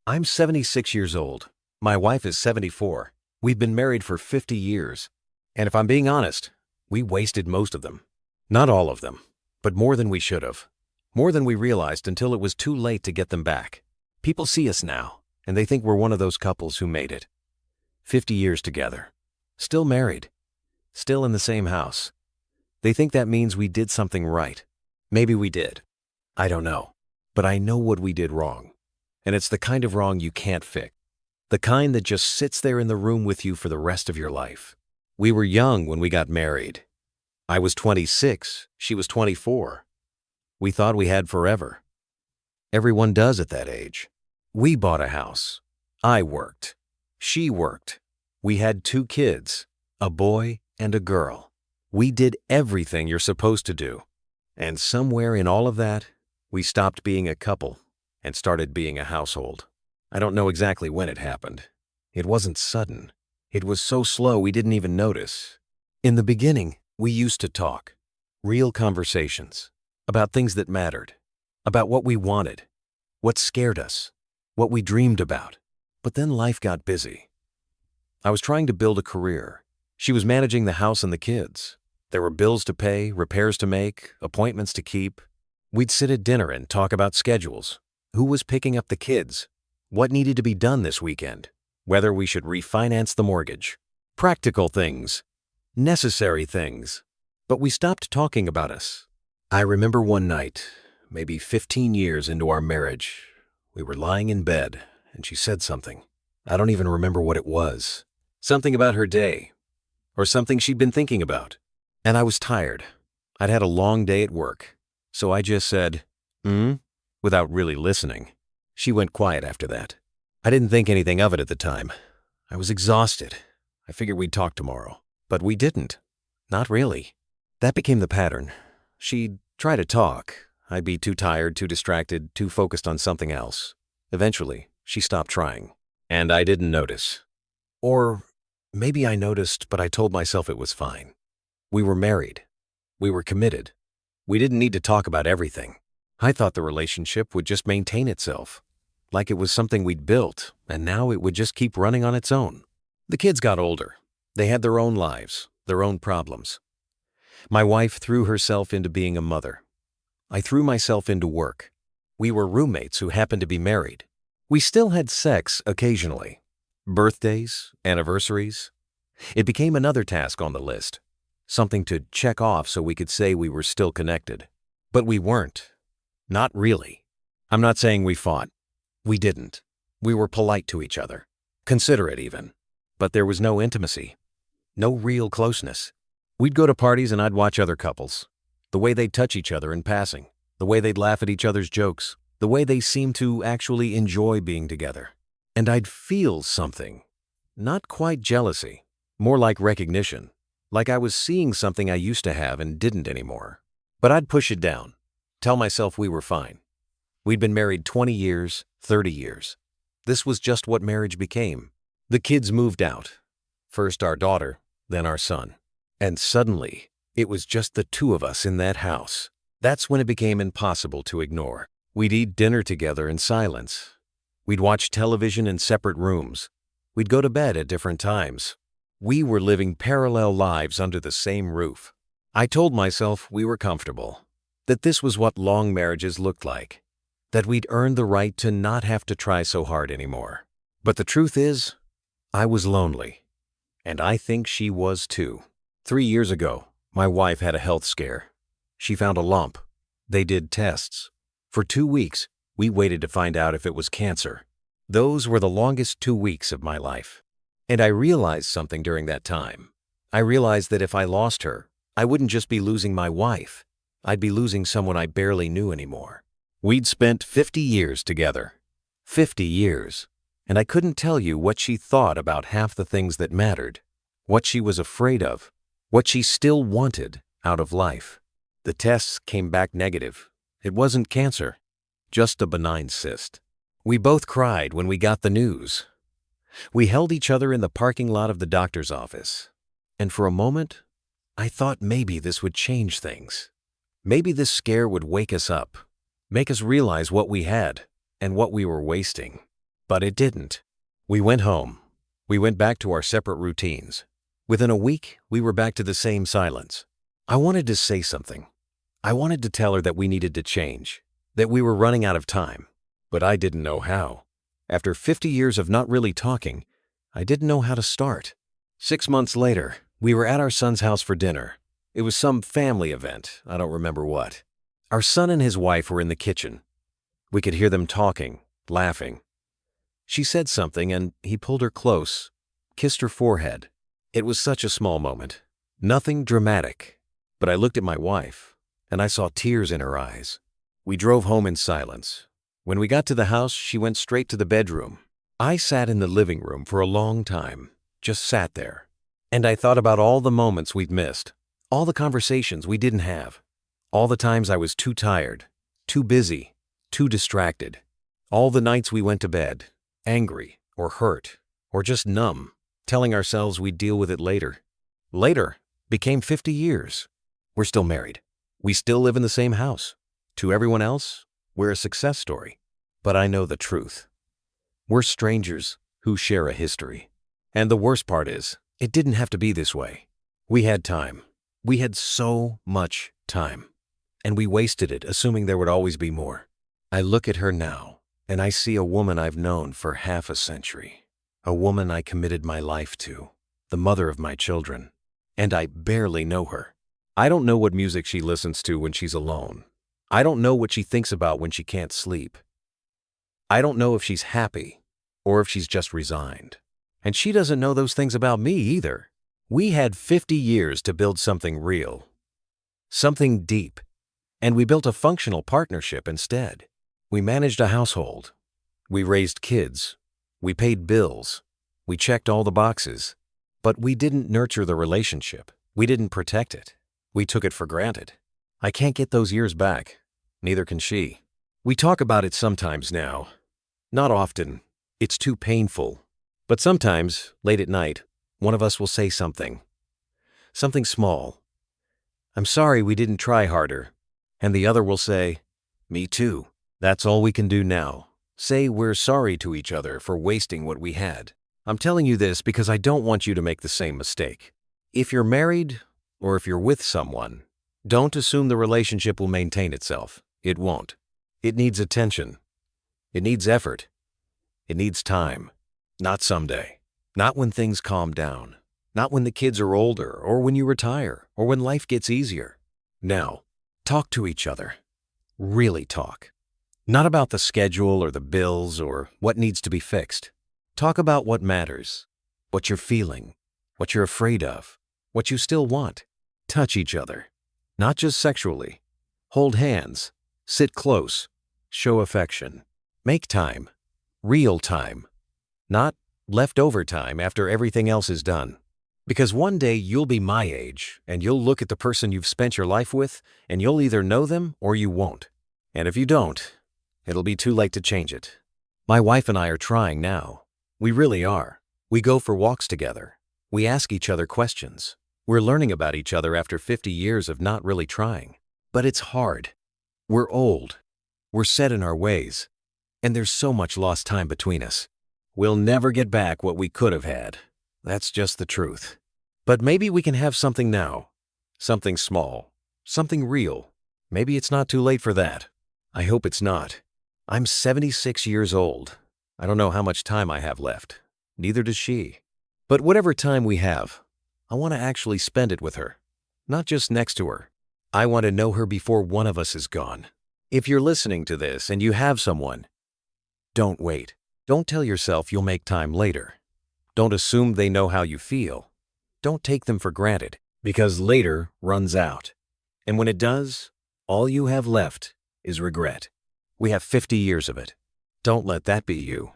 I'm 76 years old. My wife is 74. We've been married for 50 years. And if I'm being honest, we wasted most of them. Not all of them, but more than we should have. More than we realized until it was too late to get them back. People see us now, and they think we're one of those couples who made it. 50 years together. Still married. Still in the same house. They think that means we did something right. Maybe we did. I don't know. But I know what we did wrong. And it's the kind of wrong you can't fix. The kind that just sits there in the room with you for the rest of your life. We were young when we got married. I was 26, she was 24. We thought we had forever. Everyone does at that age. We bought a house. I worked. She worked. We had 2 kids, a boy and a girl. We did everything you're supposed to do. And somewhere in all of that, we stopped being a couple and started being a household. I don't know exactly when it happened. It wasn't sudden. It was so slow we didn't even notice. In the beginning, we used to talk. Real conversations. About things that mattered. About what we wanted. What scared us. What we dreamed about. But then life got busy. I was trying to build a career. She was managing the house and the kids. There were bills to pay, repairs to make, appointments to keep. We'd sit at dinner and talk about schedules. Who was picking up the kids? What needed to be done this weekend? Whether we should refinance the mortgage. Practical things. Necessary things. But we stopped talking about us. I remember one night, maybe 15 years into our marriage, we were lying in bed and she said something. I don't even remember what it was. Something about her day. Or something she'd been thinking about. And I was tired. I'd had a long day at work. So I just said, without really listening. She went quiet after that. I didn't think anything of it at the time. I was exhausted. I figured we'd talk tomorrow. But we didn't. Not really. That became the pattern. She'd try to talk. I'd be too tired, too distracted, too focused on something else. Eventually, she stopped trying. And I didn't notice. Or maybe I noticed, but I told myself it was fine. We were married. We were committed. We didn't need to talk about everything. I thought the relationship would just maintain itself. Like it was something we'd built, and now it would just keep running on its own. The kids got older. They had their own lives, their own problems. My wife threw herself into being a mother. I threw myself into work. We were roommates who happened to be married. We still had sex occasionally. Birthdays, anniversaries. It became another task on the list. Something to check off so we could say we were still connected. But we weren't. Not really. I'm not saying we fought. We didn't. We were polite to each other. Considerate even. But there was no intimacy. No real closeness. We'd go to parties and I'd watch other couples. The way they'd touch each other in passing. The way they'd laugh at each other's jokes. The way they seemed to actually enjoy being together. And I'd feel something. Not quite jealousy. More like recognition. Like I was seeing something I used to have and didn't anymore. But I'd push it down. Tell myself we were fine. We'd been married 20 years, 30 years. This was just what marriage became. The kids moved out. First our daughter, then our son. And suddenly, it was just the 2 of us in that house. That's when it became impossible to ignore. We'd eat dinner together in silence. We'd watch television in separate rooms. We'd go to bed at different times. We were living parallel lives under the same roof. I told myself we were comfortable. That this was what long marriages looked like. That we'd earned the right to not have to try so hard anymore. But the truth is, I was lonely. And I think she was too. 3 years ago, my wife had a health scare. She found a lump. They did tests. For 2 weeks, we waited to find out if it was cancer. Those were the longest 2 weeks of my life. And I realized something during that time. I realized that if I lost her, I wouldn't just be losing my wife. I'd be losing someone I barely knew anymore. We'd spent 50 years together. 50 years. And I couldn't tell you what she thought about half the things that mattered. What she was afraid of. What she still wanted out of life. The tests came back negative. It wasn't cancer. Just a benign cyst. We both cried when we got the news. We held each other in the parking lot of the doctor's office. And for a moment, I thought maybe this would change things. Maybe this scare would wake us up, make us realize what we had and what we were wasting. But it didn't. We went home. We went back to our separate routines. Within a week, we were back to the same silence. I wanted to say something. I wanted to tell her that we needed to change, that we were running out of time. But I didn't know how. After 50 years of not really talking, I didn't know how to start. 6 months later, we were at our son's house for dinner. It was some family event, I don't remember what. Our son and his wife were in the kitchen. We could hear them talking, laughing. She said something and he pulled her close, kissed her forehead. It was such a small moment. Nothing dramatic. But I looked at my wife and I saw tears in her eyes. We drove home in silence. When we got to the house, she went straight to the bedroom. I sat in the living room for a long time, just sat there. And I thought about all the moments we'd missed, all the conversations we didn't have, all the times I was too tired, too busy, too distracted, all the nights we went to bed, angry or hurt or just numb, telling ourselves we'd deal with it later. Later became 50 years. We're still married. We still live in the same house. To everyone else, we're a success story. But I know the truth. We're strangers who share a history. And the worst part is, it didn't have to be this way. We had time. We had so much time. And we wasted it assuming there would always be more. I look at her now, and I see a woman I've known for half a century. A woman I committed my life to, the mother of my children. And I barely know her. I don't know what music she listens to when she's alone. I don't know what she thinks about when she can't sleep. I don't know if she's happy or if she's just resigned. And she doesn't know those things about me either. We had 50 years to build something real, something deep, and we built a functional partnership instead. We managed a household. We raised kids. We paid bills. We checked all the boxes. But we didn't nurture the relationship. We didn't protect it. We took it for granted. I can't get those years back. Neither can she. We talk about it sometimes now. Not often. It's too painful. But sometimes, late at night, one of us will say something. Something small. I'm sorry we didn't try harder. And the other will say, me too. That's all we can do now. Say we're sorry to each other for wasting what we had. I'm telling you this because I don't want you to make the same mistake. If you're married, or if you're with someone, don't assume the relationship will maintain itself. It won't. It needs attention. It needs effort. It needs time. Not someday. Not when things calm down. Not when the kids are older, or when you retire, or when life gets easier. Now, talk to each other. Really talk. Not about the schedule or the bills or what needs to be fixed. Talk about what matters, what you're feeling, what you're afraid of, what you still want. Touch each other, not just sexually. Hold hands, sit close, show affection. Make time, real time, not leftover time after everything else is done. Because one day you'll be my age and you'll look at the person you've spent your life with and you'll either know them or you won't. And if you don't, it'll be too late to change it. My wife and I are trying now. We really are. We go for walks together. We ask each other questions. We're learning about each other after 50 years of not really trying. But it's hard. We're old. We're set in our ways. And there's so much lost time between us. We'll never get back what we could have had. That's just the truth. But maybe we can have something now. Something small. Something real. Maybe it's not too late for that. I hope it's not. I'm 76 years old. I don't know how much time I have left. Neither does she. But whatever time we have, I want to actually spend it with her. Not just next to her. I want to know her before one of us is gone. If you're listening to this and you have someone, don't wait. Don't tell yourself you'll make time later. Don't assume they know how you feel. Don't take them for granted, because later runs out. And when it does, all you have left is regret. We have 50 years of it. Don't let that be you.